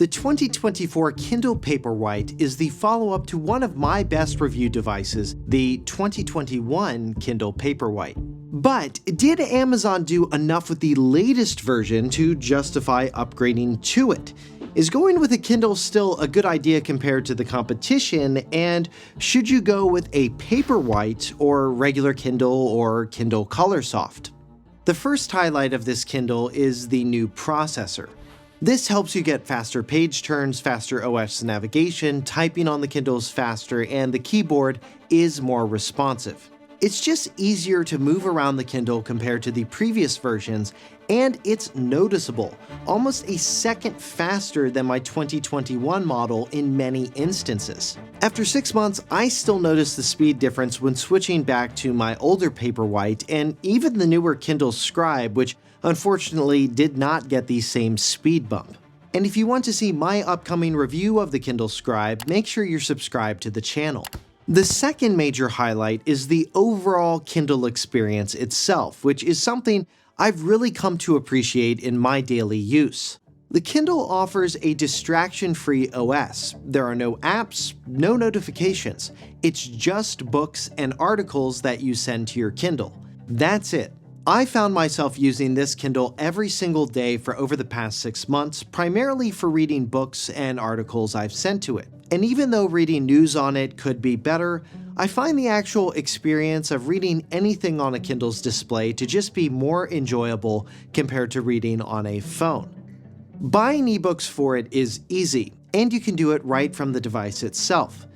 The 2024 Kindle Paperwhite is the follow-up to one of my best reviewed devices, the 2021 Kindle Paperwhite. But did Amazon do enough with the latest version to justify upgrading to it? Is going with a Kindle still a good idea compared to the competition, and should you go with a Paperwhite or regular Kindle or Kindle Colorsoft? The first highlight of this Kindle is the new processor. This helps you get faster page turns, faster OS navigation, typing on the Kindle's faster, and the keyboard is more responsive. It's just easier to move around the Kindle compared to the previous versions, and it's noticeable, almost a second faster than my 2021 model in many instances. After 6 months, I still notice the speed difference when switching back to my older Paperwhite and even the newer Kindle Scribe, which unfortunately did not get the same speed bump. And if you want to see my upcoming review of the Kindle Scribe, make sure you're subscribed to the channel. The second major highlight is the overall Kindle experience itself, which is something I've really come to appreciate in my daily use. The Kindle offers a distraction-free OS. There are no apps, no notifications. It's just books and articles that you send to your Kindle. That's it. I found myself using this Kindle every single day for over the past 6 months, primarily for reading books and articles I've sent to it. And even though reading news on it could be better, I find the actual experience of reading anything on a Kindle's display to just be more enjoyable compared to reading on a phone. Buying ebooks for it is easy, and you can do it right from the device itself.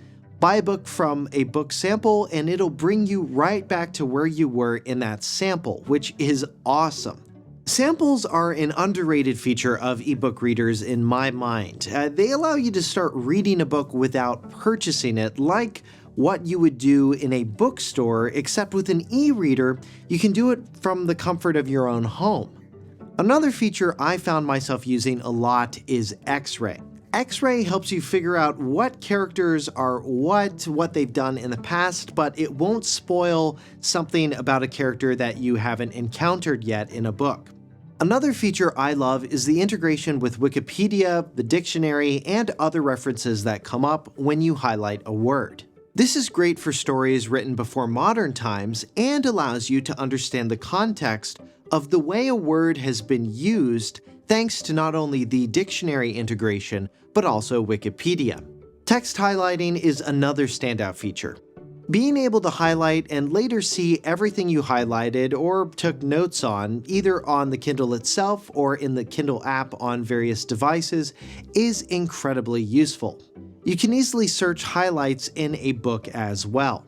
Buy a book from a book sample and it'll bring you right back to where you were in that sample, which is awesome. Samples are an underrated feature of ebook readers in my mind. They allow you to start reading a book without purchasing it, like what you would do in a bookstore, except with an e-reader, you can do it from the comfort of your own home. Another feature I found myself using a lot is X-Ray. X-Ray helps you figure out what characters are what they've done in the past, but it won't spoil something about a character that you haven't encountered yet in a book. Another feature I love is the integration with Wikipedia, the dictionary, and other references that come up when you highlight a word. This is great for stories written before modern times and allows you to understand the context of the way a word has been used thanks to not only the dictionary integration, but also Wikipedia. Text highlighting is another standout feature. Being able to highlight and later see everything you highlighted or took notes on, either on the Kindle itself or in the Kindle app on various devices, is incredibly useful. You can easily search highlights in a book as well.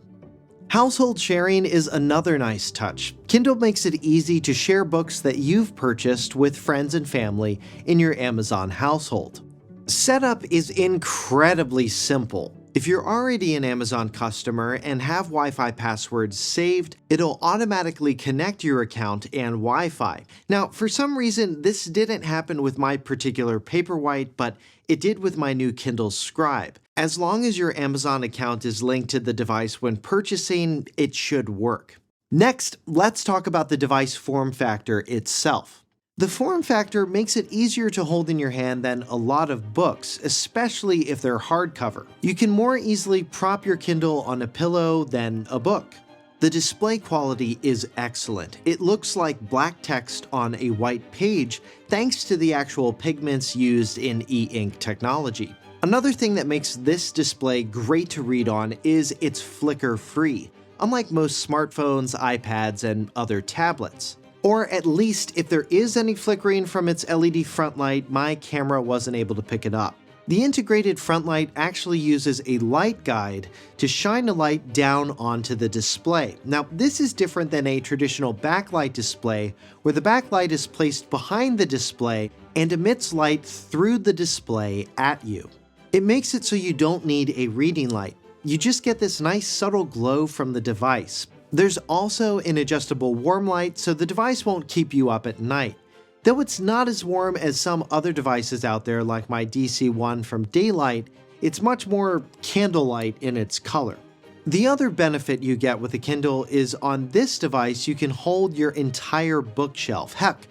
Household sharing is another nice touch. Kindle makes it easy to share books that you've purchased with friends and family in your Amazon household. Setup is incredibly simple. If you're already an Amazon customer and have Wi-Fi passwords saved, it'll automatically connect your account and Wi-Fi. Now, for some reason, this didn't happen with my particular Paperwhite, but it did with my new Kindle Scribe. As long as your Amazon account is linked to the device when purchasing, it should work. Next, let's talk about the device form factor itself. The form factor makes it easier to hold in your hand than a lot of books, especially if they're hardcover. You can more easily prop your Kindle on a pillow than a book. The display quality is excellent. It looks like black text on a white page thanks to the actual pigments used in e-ink technology. Another thing that makes this display great to read on is it's flicker-free, unlike most smartphones, iPads, and other tablets. Or at least if there is any flickering from its LED front light, my camera wasn't able to pick it up. The integrated front light actually uses a light guide to shine a light down onto the display. Now, this is different than a traditional backlight display, where the backlight is placed behind the display and emits light through the display at you. It makes it so you don't need a reading light. You just get this nice subtle glow from the device. There's also an adjustable warm light, so the device won't keep you up at night. Though it's not as warm as some other devices out there like my DC-1 from Daylight, it's much more candlelight in its color. The other benefit you get with a Kindle is on this device you can hold your entire bookshelf, heck,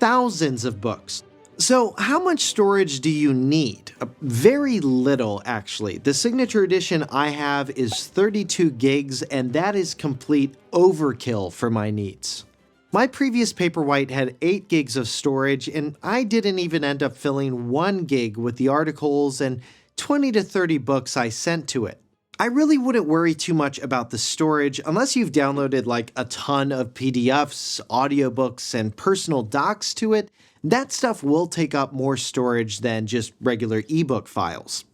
thousands of books. So how much storage do you need? Very little, actually. The signature edition I have is 32 gigs, and that is complete overkill for my needs. My previous Paperwhite had 8 gigs of storage, and I didn't even end up filling 1 gig with the articles and 20 to 30 books I sent to it. I really wouldn't worry too much about the storage unless you've downloaded like a ton of PDFs, audiobooks, and personal docs to it. That stuff will take up more storage than just regular ebook files.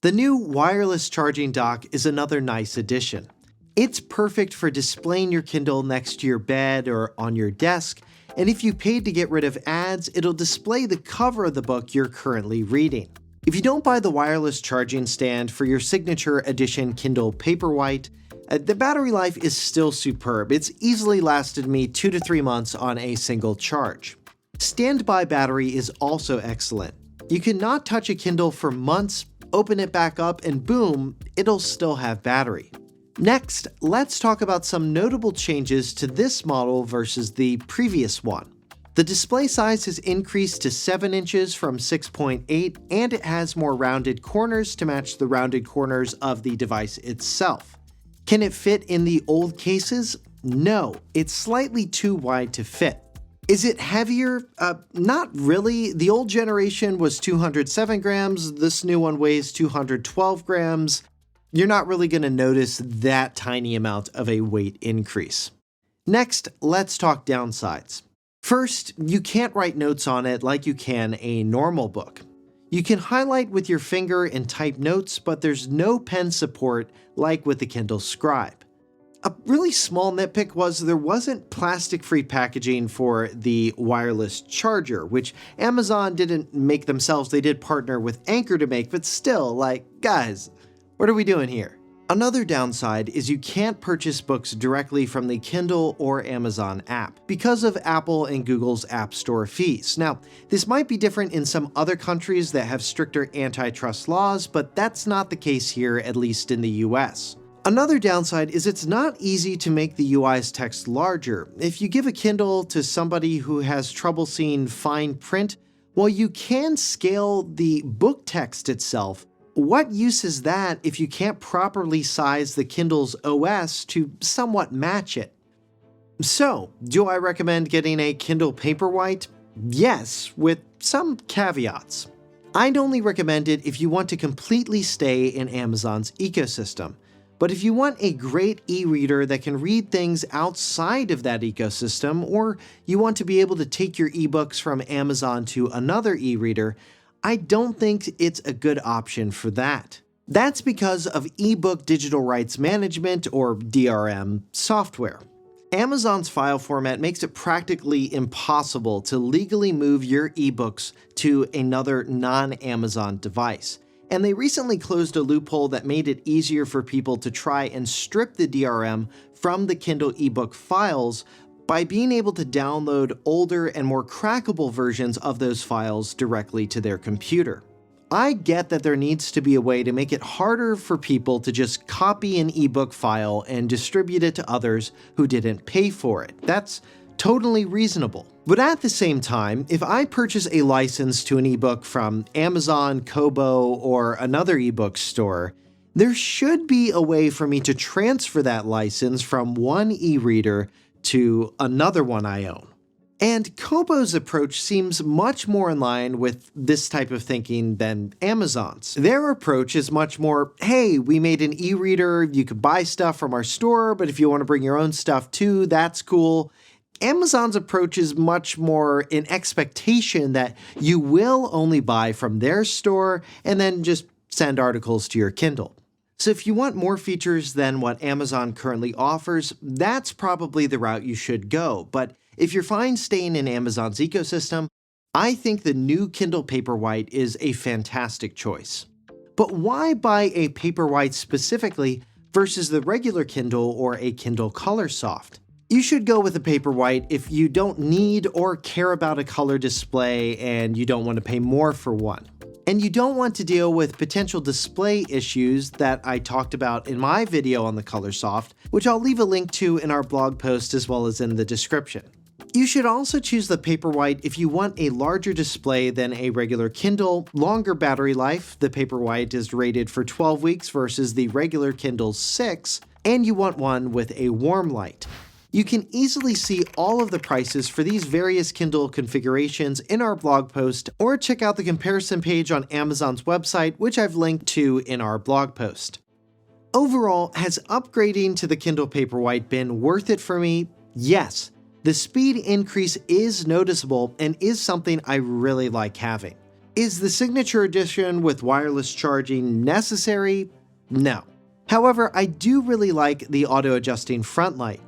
The new wireless charging dock is another nice addition. It's perfect for displaying your Kindle next to your bed or on your desk, and if you paid to get rid of ads, it'll display the cover of the book you're currently reading. If you don't buy the wireless charging stand for your signature edition Kindle Paperwhite, the battery life is still superb. It's easily lasted me 2 to 3 months on a single charge. Standby battery is also excellent. You can not touch a Kindle for months, open it back up, and boom, it'll still have battery. Next, let's talk about some notable changes to this model versus the previous one. The display size has increased to 7 inches from 6.8, and it has more rounded corners to match the rounded corners of the device itself. Can it fit in the old cases? No, it's slightly too wide to fit. Is it heavier? Not really. The old generation was 207 grams, this new one weighs 212 grams. You're not really going to notice that tiny amount of a weight increase. Next, let's talk downsides. First, you can't write notes on it like you can a normal book. You can highlight with your finger and type notes, but there's no pen support like with the Kindle Scribe. A really small nitpick was there wasn't plastic-free packaging for the wireless charger, which Amazon didn't make themselves. They did partner with Anchor to make, but still, like, guys, what are we doing here? Another downside is you can't purchase books directly from the Kindle or Amazon app because of Apple and Google's App Store fees. Now, this might be different in some other countries that have stricter antitrust laws, but that's not the case here, at least in the US. Another downside is it's not easy to make the UI's text larger. If you give a Kindle to somebody who has trouble seeing fine print, while you can scale the book text itself, what use is that if you can't properly size the Kindle's OS to somewhat match it? So, do I recommend getting a Kindle Paperwhite? Yes, with some caveats. I'd only recommend it if you want to completely stay in Amazon's ecosystem. But if you want a great e-reader that can read things outside of that ecosystem, or you want to be able to take your ebooks from Amazon to another e-reader, I don't think it's a good option for that. That's because of ebook digital rights management, or DRM, software. Amazon's file format makes it practically impossible to legally move your ebooks to another non-Amazon device. And they recently closed a loophole that made it easier for people to try and strip the DRM from the Kindle ebook files by being able to download older and more crackable versions of those files directly to their computer. I get that there needs to be a way to make it harder for people to just copy an ebook file and distribute it to others who didn't pay for it. That's totally reasonable. But at the same time, if I purchase a license to an ebook from Amazon, Kobo, or another ebook store, there should be a way for me to transfer that license from one e-reader to another one I own. And Kobo's approach seems much more in line with this type of thinking than Amazon's. Their approach is much more, hey, we made an e-reader, you could buy stuff from our store, but if you want to bring your own stuff too, that's cool. Amazon's approach is much more an expectation that you will only buy from their store and then just send articles to your Kindle. So if you want more features than what Amazon currently offers, that's probably the route you should go. But if you're fine staying in Amazon's ecosystem, I think the new Kindle Paperwhite is a fantastic choice. But why buy a Paperwhite specifically versus the regular Kindle or a Kindle Colorsoft? You should go with a Paperwhite if you don't need or care about a color display and you don't want to pay more for one. And you don't want to deal with potential display issues that I talked about in my video on the Colorsoft, which I'll leave a link to in our blog post as well as in the description. You should also choose the Paperwhite if you want a larger display than a regular Kindle, longer battery life — the Paperwhite is rated for 12 weeks versus the regular Kindle's 6, and you want one with a warm light. You can easily see all of the prices for these various Kindle configurations in our blog post, or check out the comparison page on Amazon's website, which I've linked to in our blog post. Overall, has upgrading to the Kindle Paperwhite been worth it for me? Yes. The speed increase is noticeable and is something I really like having. Is the Signature Edition with wireless charging necessary? No. However, I do really like the auto-adjusting front light.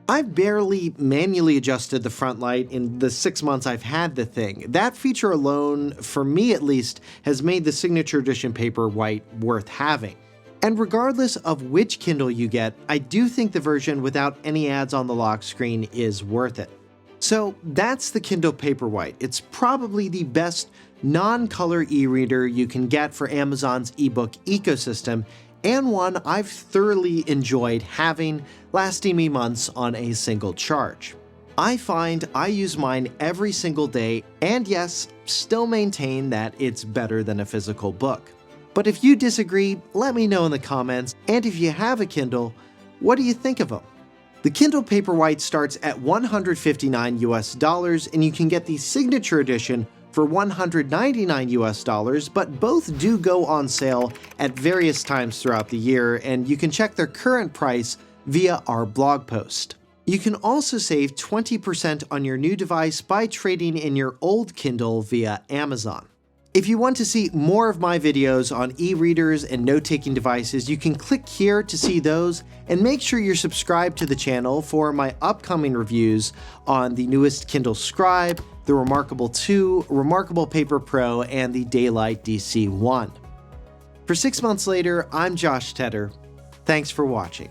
I've barely manually adjusted the front light in the 6 months I've had the thing. That feature alone, for me at least, has made the Signature Edition Paperwhite worth having. And regardless of which Kindle you get, I do think the version without any ads on the lock screen is worth it. So that's the Kindle Paperwhite. It's probably the best non-color e-reader you can get for Amazon's ebook ecosystem, and one I've thoroughly enjoyed having, lasting me months on a single charge. I find I use mine every single day, and yes, still maintain that it's better than a physical book. But if you disagree, let me know in the comments, and if you have a Kindle, what do you think of them? The Kindle Paperwhite starts at $159 US, and you can get the Signature Edition for $199 US, but both do go on sale at various times throughout the year, and you can check their current price via our blog post. You can also save 20% on your new device by trading in your old Kindle via Amazon. If you want to see more of my videos on e-readers and note-taking devices, you can click here to see those, and make sure you're subscribed to the channel for my upcoming reviews on the newest Kindle Scribe, the Remarkable 2, Remarkable Paper Pro, and the Daylight DC-1. For 6 months later, I'm Josh Tedder. Thanks for watching.